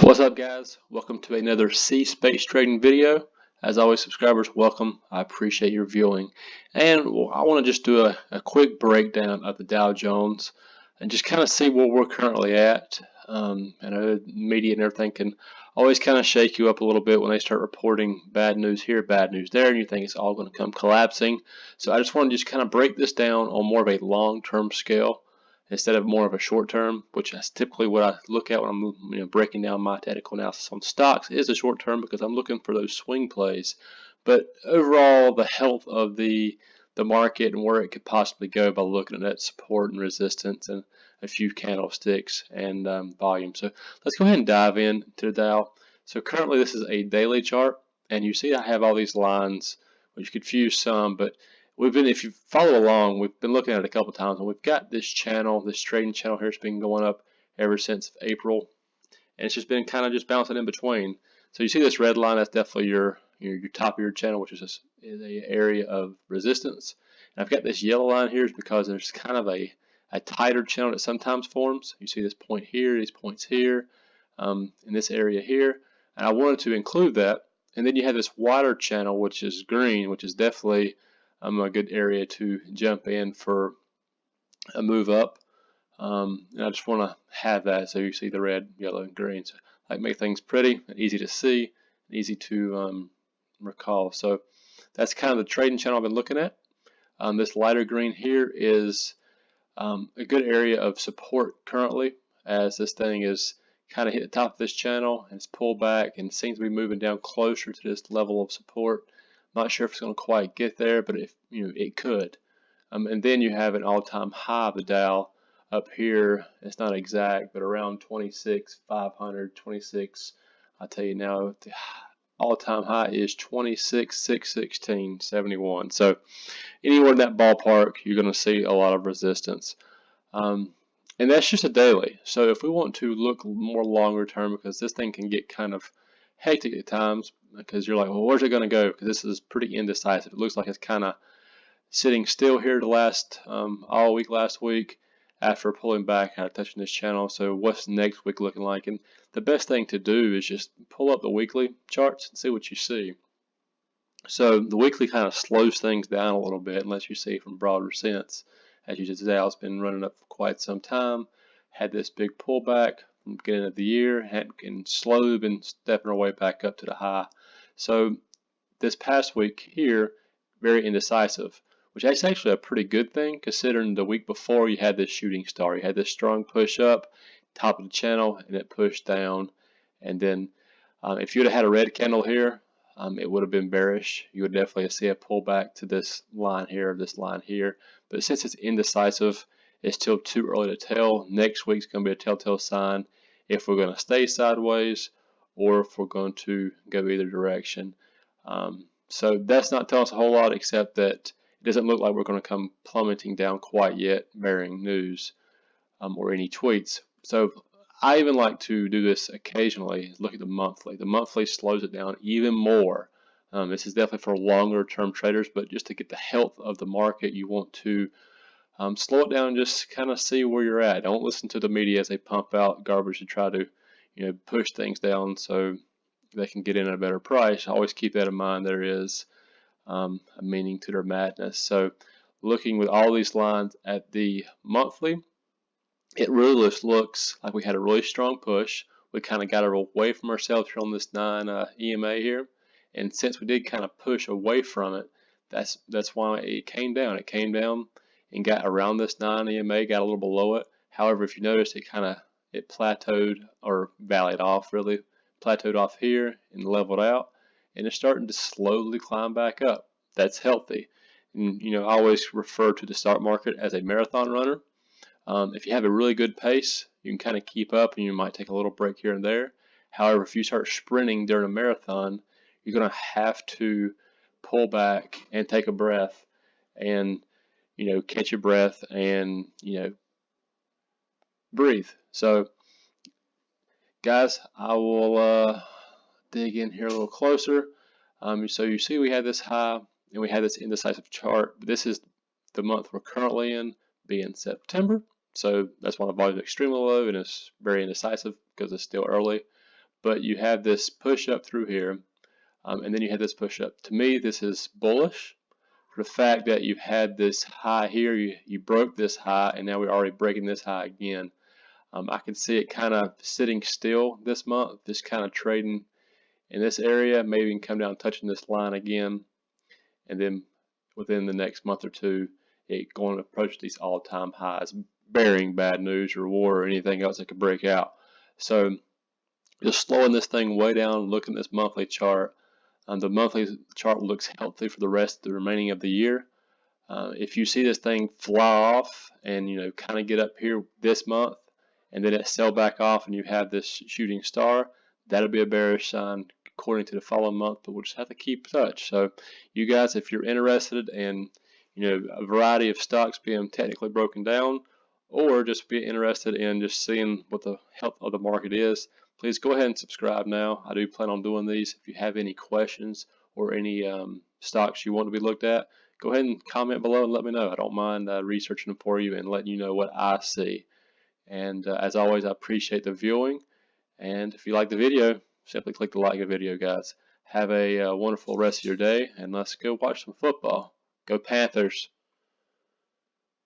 What's up, guys? Welcome to another C-Space trading video. As always, subscribers, welcome. I appreciate your viewing. And I want to just do a quick breakdown of the Dow Jones and just kind of see where we're currently at. I know media and everything can always kind of shake you up a little bit when they start reporting bad news here, bad news there, and you think it's all going to come collapsing. So I just want to just kind of break this down on more of a long-term scale instead of more of a short term, which is typically what I look at when I'm breaking down my technical analysis on stocks, is the short term, because I'm looking for those swing plays. But overall, the health of the market and where it could possibly go by looking at that support and resistance and a few candlesticks and volume. So let's go ahead and dive in to the Dow. So currently this is a daily chart, and you see I have all these lines, which confuse some, but if you follow along, we've been looking at it a couple times, and we've got this channel, this trading channel here. It's been going up ever since April, and it's just been kind of just bouncing in between. So you see this red line, that's definitely your top of your channel, which is an area of resistance. And I've got this yellow line here is because there's kind of a tighter channel that sometimes forms. You see this point here, these points here, in this area here, and I wanted to include that. And then you have this wider channel, which is green, which is definitely a good area to jump in for a move up. And I just want to have that so you see the red, yellow, and green. So I make things pretty and easy to see, and easy to recall. So that's kind of the trading channel I've been looking at. This lighter green here is a good area of support currently, as this thing is kind of hit the top of this channel and it's pulled back and seems to be moving down closer to this level of support. Not sure if it's going to quite get there, but if it could. And then you have an all-time high of the Dow up here. It's not exact, but around 26,500, 26. I'll tell you now, the all-time high is 26,616.71. So anywhere in that ballpark, you're going to see a lot of resistance. And that's just a daily. So if we want to look more longer term, because this thing can get kind of hectic at times, because you're like, well, where's it going to go? Because this is pretty indecisive. It looks like it's kind of sitting still here the last all week last week after pulling back, kind of touching this channel. So what's next week looking like? And the best thing to do is just pull up the weekly charts and see what you see. So the weekly kind of slows things down a little bit unless you see from broader sense. As you can see, it's been running up for quite some time. Had this big pullback from the beginning of the year, and slowly been stepping our way back up to the high. So this past week here, very indecisive, which is actually a pretty good thing considering the week before you had this shooting star. You had this strong push up, top of the channel, and it pushed down. And then if you would have had a red candle here, it would have been bearish. You would definitely see a pullback to this line here, this line here. But since it's indecisive, it's still too early to tell. Next week's going to be a telltale sign if we're going to stay sideways or if we're going to go either direction. So that's not telling us a whole lot, except that it doesn't look like we're going to come plummeting down quite yet, bearing news or any tweets. So I even like to do this occasionally, look at the monthly. The monthly slows it down even more. This is definitely for longer term traders, but just to get the health of the market, you want to slow it down and just kind of see where you're at. Don't listen to the media as they pump out garbage to try to push things down so they can get in at a better price. Always keep that in mind. There is a meaning to their madness. So looking with all these lines at the monthly, it really just looks like we had a really strong push. We kind of got away from ourselves here on this 9 EMA here, and since we did kind of push away from it, that's why it came down. It came down and got around this 9 EMA, got a little below it. However, if you notice, it plateaued or valleyed off, really plateaued off here and leveled out, and it's starting to slowly climb back up. That's healthy. And I always refer to the stock market as a marathon runner. If you have a really good pace, you can kind of keep up, and you might take a little break here and there. However, if you start sprinting during a marathon, you're going to have to pull back and take a breath and catch your breath and breathe. So guys, I will dig in here a little closer. So you see we had this high and we had this indecisive chart. This is the month we're currently in, being September. So that's why the volume is extremely low and it's very indecisive because it's still early. but you have this push up through here, and then you have this push up. To me, this is bullish for the fact that you've had this high here, you broke this high, and now we're already breaking this high again. I can see it kind of sitting still this month, just kind of trading in this area, maybe can come down touching this line again, and then within the next month or two, it going to approach these all-time highs, bearing bad news or war or anything else that could break out. So just slowing this thing way down, looking at this monthly chart. The monthly chart looks healthy for the rest of the remaining of the year. If you see this thing fly off and kind of get up here this month, and then it sell back off and you have this shooting star, that'll be a bearish sign according to the following month, but we'll just have to keep touch. So you guys, if you're interested in a variety of stocks being technically broken down, or just be interested in just seeing what the health of the market is, please go ahead and subscribe now. I do plan on doing these. If you have any questions or any stocks you want to be looked at, go ahead and comment below and let me know. I don't mind researching them for you and letting you know what I see. And as always, I appreciate the viewing. And if you like the video, simply click the like video, guys. Have a wonderful rest of your day, and let's go watch some football. Go Panthers.